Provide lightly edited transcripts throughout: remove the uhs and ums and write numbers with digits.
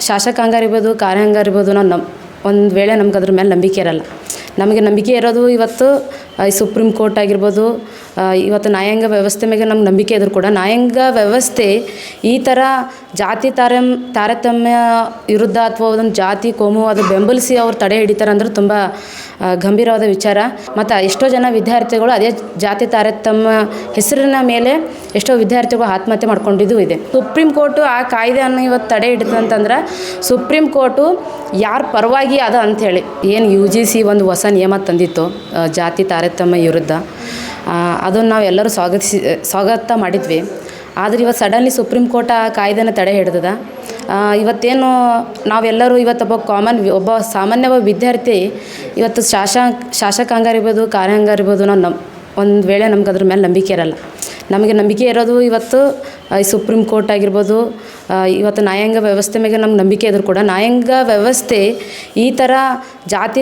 ಶಾಸಕಾಂಗ ಇರ್ಬೋದು, ಕಾರ್ಯಾಂಗ ಇರ್ಬೋದು, ನಾವು ಒಂದು ವೇಳೆ ನಮ್ಗೆ ಅದ್ರ ಮೇಲೆ ನಂಬಿಕೆ ಇರಲ್ಲ. ನಮಗೆ ನಂಬಿಕೆ ಇರೋದು ಇವತ್ತು ಈ ಸುಪ್ರೀಂ ಕೋರ್ಟ್ ಆಗಿರ್ಬೋದು, ಇವತ್ತು ನ್ಯಾಯಾಂಗ ವ್ಯವಸ್ಥೆ ಮೇಲೆ ನಮ್ಗೆ ನಂಬಿಕೆ ಇದ್ರೂ ಕೂಡ ನ್ಯಾಯಾಂಗ ವ್ಯವಸ್ಥೆ ಈ ಥರ ಜಾತಿ ತಾರತಮ್ಯ ವಿರುದ್ಧ ಅಥವಾ ಅದನ್ನು ಜಾತಿ ಕೋಮು ಅದು ಬೆಂಬಲಿಸಿ ಅವ್ರು ತಡೆ ಹಿಡಿತಾರೆ ಅಂದ್ರೆ ತುಂಬ ಗಂಭೀರವಾದ ವಿಚಾರ. ಮತ್ತು ಎಷ್ಟೋ ಜನ ವಿದ್ಯಾರ್ಥಿಗಳು ಅದೇ ಜಾತಿ ತಾರತಮ್ಯ ಹೆಸರಿನ ಮೇಲೆ ಎಷ್ಟೋ ವಿದ್ಯಾರ್ಥಿಗಳು ಆತ್ಮಹತ್ಯೆ ಮಾಡ್ಕೊಂಡಿದ್ದು ಇದೆ. ಸುಪ್ರೀಂ ಕೋರ್ಟು ಆ ಕಾಯ್ದೆಯನ್ನು ಇವತ್ತು ತಡೆ ಹಿಡಿತಂತಂದ್ರೆ ಸುಪ್ರೀಂ ಕೋರ್ಟು ಯಾರ ಪರವಾಗಿ ಅದ ಅಂಥೇಳಿ ಏನು UGC ಒಂದು ಹೊಸ ನಿಯಮ ತಂದಿತ್ತು ಜಾತಿ ತಾರತಮ್ಯ ವಿರುದ್ಧ, ಅದನ್ನು ನಾವು ಎಲ್ಲರೂ ಸ್ವಾಗತ ಮಾಡಿದ್ವಿ. ಆದರೆ ಇವತ್ತು ಸಡನ್ಲಿ ಸುಪ್ರೀಂ ಕೋರ್ಟ್ ಆ ಕಾಯ್ದೆನ ತಡೆ ಹಿಡ್ದದ. ಇವತ್ತೇನು ನಾವೆಲ್ಲರೂ ಒಬ್ಬ ಸಾಮಾನ್ಯ ವಿದ್ಯಾರ್ಥಿ ಇವತ್ತು ಶಾಸಕಾಂಗ ಇರ್ಬೋದು, ಕಾರ್ಯಾಂಗ ಇರ್ಬೋದು, ನಾವು ಒಂದು ವೇಳೆ ನಮ್ಗೆ ಅದ್ರ ಮೇಲೆ ನಂಬಿಕೆ ಇರಲ್ಲ. ನಮಗೆ ನಂಬಿಕೆ ಇರೋದು ಇವತ್ತು ಈ ಸುಪ್ರೀಂ ಕೋರ್ಟ್ ಆಗಿರ್ಬೋದು, ಇವತ್ತು ನ್ಯಾಯಾಂಗ ವ್ಯವಸ್ಥೆ ಮೇಲೆ ನಮ್ಗೆ ನಂಬಿಕೆ ಇದ್ರೂ ಕೂಡ ನ್ಯಾಯಾಂಗ ವ್ಯವಸ್ಥೆ ಈ ಥರ ಜಾತಿ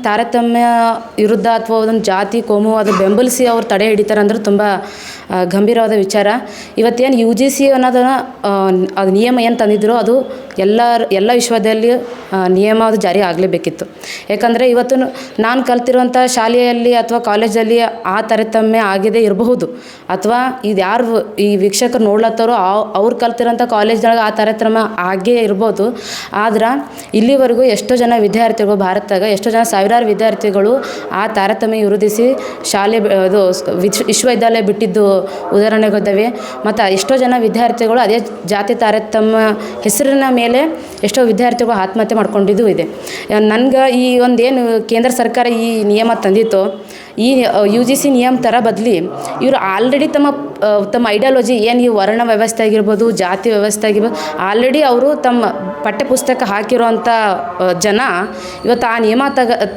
ತಾರತಮ್ಯ ವಿರುದ್ಧ ಅಥವಾ ಅದನ್ನು ಜಾತಿ ಕೋಮು ಅದು ಬೆಂಬಲಿಸಿ ಅವ್ರು ತಡೆ ಹಿಡಿತಾರೆ ಅಂದ್ರೆ ತುಂಬ ಗಂಭೀರವಾದ ವಿಚಾರ. ಇವತ್ತೇನು UGC ಅನ್ನೋದನ್ನು ಅದು ನಿಯಮ ಏನು ತಂದಿದ್ರು ಅದು ಎಲ್ಲ ವಿಶ್ವದಲ್ಲಿ ನಿಯಮ ಅದು ಜಾರಿ ಆಗಲೇಬೇಕಿತ್ತು. ಯಾಕಂದರೆ ಇವತ್ತು ನಾನು ಕಲ್ತಿರುವಂಥ ಶಾಲೆಯಲ್ಲಿ ಅಥವಾ ಕಾಲೇಜಲ್ಲಿ ಆ ತಾರತಮ್ಯ ಆಗಿದೆ ಇರಬಹುದು, ಅಥವಾ ಇದು ಯಾರು ಈ ವೀಕ್ಷಕರು ನೋಡ್ಲತ್ತಾರೋ ಅವ್ರು ಕಲ್ತಿರೋಂಥ ಕಾಲೇಜ್ನೊಳಗೆ ಆ ತಾರತಮ್ಯ ಆಗೇ ಇರ್ಬೋದು. ಆದ್ರೆ ಇಲ್ಲಿವರೆಗೂ ಎಷ್ಟೋ ಜನ ವಿದ್ಯಾರ್ಥಿಗಳು ಭಾರತದಾಗ ಎಷ್ಟೋ ಜನ ಸಾವಿರಾರು ವಿದ್ಯಾರ್ಥಿಗಳು ಆ ತಾರತಮ್ಯ ವಿರೋಧಿಸಿ ಇದು ವಿಶ್ವವಿದ್ಯಾಲಯ ಬಿಟ್ಟಿದ್ದು ಉದಾಹರಣೆಗಳಿದ್ದಾವೆ. ಮತ್ತು ಎಷ್ಟೋ ಜನ ವಿದ್ಯಾರ್ಥಿಗಳು ಅದೇ ಜಾತಿ ತಾರತಮ್ಯ ಹೆಸರಿನ ಮೇಲೆ ಎಷ್ಟೋ ವಿದ್ಯಾರ್ಥಿಗಳು ಆತ್ಮಹತ್ಯೆ ಮಾಡ್ಕೊಂಡಿದ್ದು ಇದೆ. ನನಗೆ ಈ ಒಂದೇನು ಕೇಂದ್ರ ಸರ್ಕಾರ ಈ ನಿಯಮ ತಂದಿತ್ತೋ ಈ UGC ನಿಯಮ ಥರ ಬದಲಿ ಇವರು ಆಲ್ರೆಡಿ ತಮ್ಮ ಐಡಿಯಾಲಜಿ ಏನು ಈ ವರ್ಣ ವ್ಯವಸ್ಥೆ ಆಗಿರ್ಬೋದು, ಜಾತಿ ವ್ಯವಸ್ಥೆ ಆಗಿರ್ಬೋದು, ಆಲ್ರೆಡಿ ಅವರು ತಮ್ಮ ಪಠ್ಯಪುಸ್ತಕ ಹಾಕಿರೋವಂಥ ಜನ ಇವತ್ತು ಆ ನಿಯಮ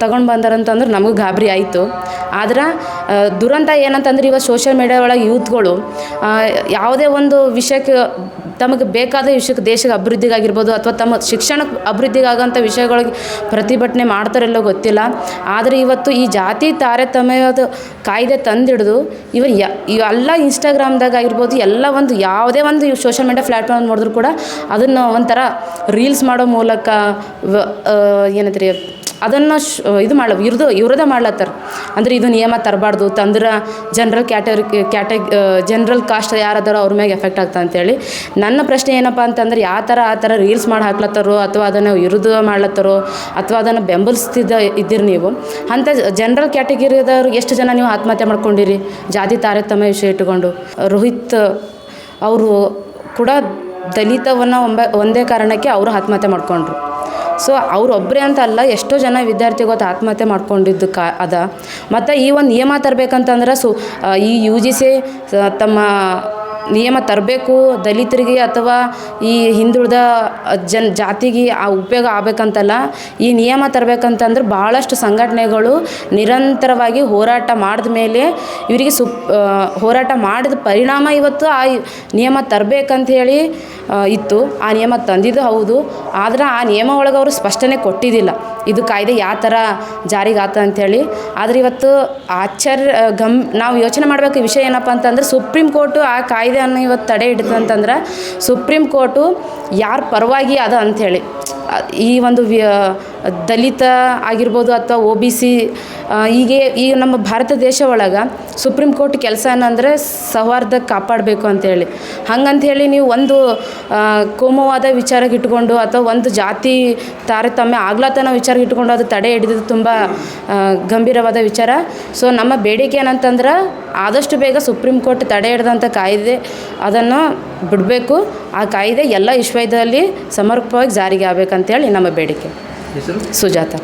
ತಗೊಂಡು ಬಂದಾರಂತಂದ್ರೆ ನಮಗೂ ಗಾಬರಿ ಆಯಿತು. ಆದ್ರೆ ದುರಂತ ಏನಂತಂದ್ರೆ ಇವತ್ತು ಸೋಷಿಯಲ್ ಮೀಡಿಯಾ ಒಳಗೆ ಯೂತ್ಗಳು ಯಾವುದೇ ಒಂದು ವಿಷಯಕ್ಕೆ ತಮಗೆ ಬೇಕಾದ ವಿಷಯಕ್ಕೆ ದೇಶದ ಅಭಿವೃದ್ಧಿಗಾಗಿರ್ಬೋದು ಅಥವಾ ತಮ್ಮ ಶಿಕ್ಷಣ ಅಭಿವೃದ್ಧಿಗಾಗೋಂಥ ವಿಷಯಗಳಿಗೆ ಪ್ರತಿಭಟನೆ ಮಾಡ್ತಾರೆಲ್ಲೋ ಗೊತ್ತಿಲ್ಲ. ಆದರೆ ಇವತ್ತು ಈ ಜಾತಿ ತಾರತಮ್ಯದ ಕಾಯ್ದೆ ತಂದಿಡಿದು ಇವೆಲ್ಲ ಇನ್ಸ್ಟಾಗ್ರಾಮ್ದಾಗ ಆಗಿರ್ಬೋದು, ಎಲ್ಲ ಒಂದು ಯಾವುದೇ ಒಂದು ಸೋಷಿಯಲ್ ಮೀಡಿಯಾ ಪ್ಲ್ಯಾಟ್ಫಾರ್ಮ್ ನೋಡಿದ್ರು ಕೂಡ ಅದನ್ನು ಒಂಥರ ರೀಲ್ಸ್ ಮಾಡೋ ಮೂಲಕ ಏನಂತೀರಿ ಅದನ್ನು ಇದು ವಿರೋಧ ಮಾಡ್ಲತ್ತಾರೆ. ಅಂದರೆ ಇದು ನಿಯಮ ತರಬಾರ್ದು ತಂದ್ರೆ ಜನರಲ್ ಕಾಸ್ಟ್ ಯಾರದಾರೋ ಅವ್ರ ಮ್ಯಾಗೆ ಎಫೆಕ್ಟ್ ಆಗ್ತದೆ ಅಂತೇಳಿ. ನನ್ನ ಪ್ರಶ್ನೆ ಏನಪ್ಪ ಅಂತಂದ್ರೆ ಆ ಥರ ರೀಲ್ಸ್ ಮಾಡಿ ಹಾಕ್ಲತ್ತಾರೋ ಅಥವಾ ಅದನ್ನು ವಿರೋಧ ಮಾಡ್ಲತ್ತಾರೋ ಅಥವಾ ಅದನ್ನು ಇದ್ದೀರಿ ನೀವು ಅಂಥ ಜನರಲ್ ಕ್ಯಾಟಗಿರಿದವ್ರು ಎಷ್ಟು ಜನ ನೀವು ಆತ್ಮಹತ್ಯೆ ಮಾಡ್ಕೊಂಡಿರಿ ಜಾತಿ ತಾರತಮ್ಯ ವಿಷಯ ಇಟ್ಟುಕೊಂಡು. ರೋಹಿತ್ ಅವರು ಕೂಡ ದಲಿತವನ್ನು ಒಂದೇ ಕಾರಣಕ್ಕೆ ಅವರು ಆತ್ಮಹತ್ಯೆ ಮಾಡ್ಕೊಂಡ್ರು. ಸೊ ಅವರೊಬ್ಬರೇ ಅಂತ ಅಲ್ಲ, ಎಷ್ಟೋ ಜನ ವಿದ್ಯಾರ್ಥಿಗಳು ಆತ್ಮಹತ್ಯೆ ಮಾಡ್ಕೊಂಡಿದ್ದು ಅದ. ಮತ್ತು ಈ ಒಂದು ನಿಯಮ ತರಬೇಕಂತಂದ್ರೆ ಈ UGC ತಮ್ಮ ನಿಯಮ ತರಬೇಕು ದಲಿತರಿಗೆ ಅಥವಾ ಈ ಹಿಂದುಳಿದ ಜಾತಿಗೆ ಆ ಉಪಯೋಗ ಆಗಬೇಕಂತಲ್ಲ. ಈ ನಿಯಮ ತರಬೇಕಂತಂದ್ರೆ ಭಾಳಷ್ಟು ಸಂಘಟನೆಗಳು ನಿರಂತರವಾಗಿ ಹೋರಾಟ ಮಾಡಿದ ಮೇಲೆ ಇವರಿಗೆ ಹೋರಾಟ ಮಾಡಿದ ಪರಿಣಾಮ ಇವತ್ತು ಆ ನಿಯಮ ತರಬೇಕಂತ ಹೇಳಿ ಇತ್ತು. ಆ ನಿಯಮ ತಂದಿದ್ದು ಹೌದು, ಆದರೆ ಆ ನಿಯಮ ಒಳಗೆ ಅವರು ಸ್ಪಷ್ಟನೆ ಕೊಟ್ಟಿದ್ದಿಲ್ಲ ಇದು ಕಾಯ್ದೆ ಯಾವ ಥರ ಜಾರಿಗೆ ಆತ ಅಂಥೇಳಿ. ಆದರೆ ಇವತ್ತು ನಾವು ಯೋಚನೆ ಮಾಡಬೇಕು ವಿಷಯ ಏನಪ್ಪ ಅಂತಂದ್ರೆ ಸುಪ್ರೀಂ ಕೋರ್ಟು ಆ ಕಾಯ್ದೆಯನ್ನು ಇವತ್ತು ತಡೆ ಹಿಡಿತಂತಂದ್ರೆ ಸುಪ್ರೀಂ ಕೋರ್ಟು ಯಾರ ಪರವಾಗಿ ಅದ ಅಂಥೇಳಿ. ಈ ಒಂದು ದಲಿತ ಆಗಿರ್ಬೋದು ಅಥವಾ OBC ಈಗ ನಮ್ಮ ಭಾರತ ದೇಶ ಒಳಗೆ ಸುಪ್ರೀಂ ಕೋರ್ಟ್ ಕೆಲಸ ಏನಂದರೆ ಸೌಹಾರ್ದ ಕಾಪಾಡಬೇಕು ಅಂಥೇಳಿ. ಹಂಗಂಥೇಳಿ ನೀವು ಒಂದು ಕೋಮುವಾದ ವಿಚಾರಕ್ಕೆ ಇಟ್ಕೊಂಡು ಅಥವಾ ಒಂದು ಜಾತಿ ತಾರತಮ್ಯ ಆಗ್ಲತನ ವಿಚಾರಕ್ಕೆ ಇಟ್ಕೊಂಡು ಅದು ತಡೆ ಹಿಡಿದು ತುಂಬ ಗಂಭೀರವಾದ ವಿಚಾರ. ಸೊ ನಮ್ಮ ಬೇಡಿಕೆ ಏನಂತಂದ್ರೆ ಆದಷ್ಟು ಬೇಗ ಸುಪ್ರೀಂ ಕೋರ್ಟ್ ತಡೆ ಹಿಡಿದಂಥ ಕಾಯ್ದೆ ಅದನ್ನು ಬಿಡಬೇಕು. ಆ ಕಾಯ್ದೆ ಎಲ್ಲ ವಿಶ್ವದಲ್ಲಿ ಸಮರ್ಪಕವಾಗಿ ಜಾರಿಗೆ ಆಗಬೇಕಂತೇಳಿ ನಮ್ಮ ಬೇಡಿಕೆ. ಸುಜಾತ.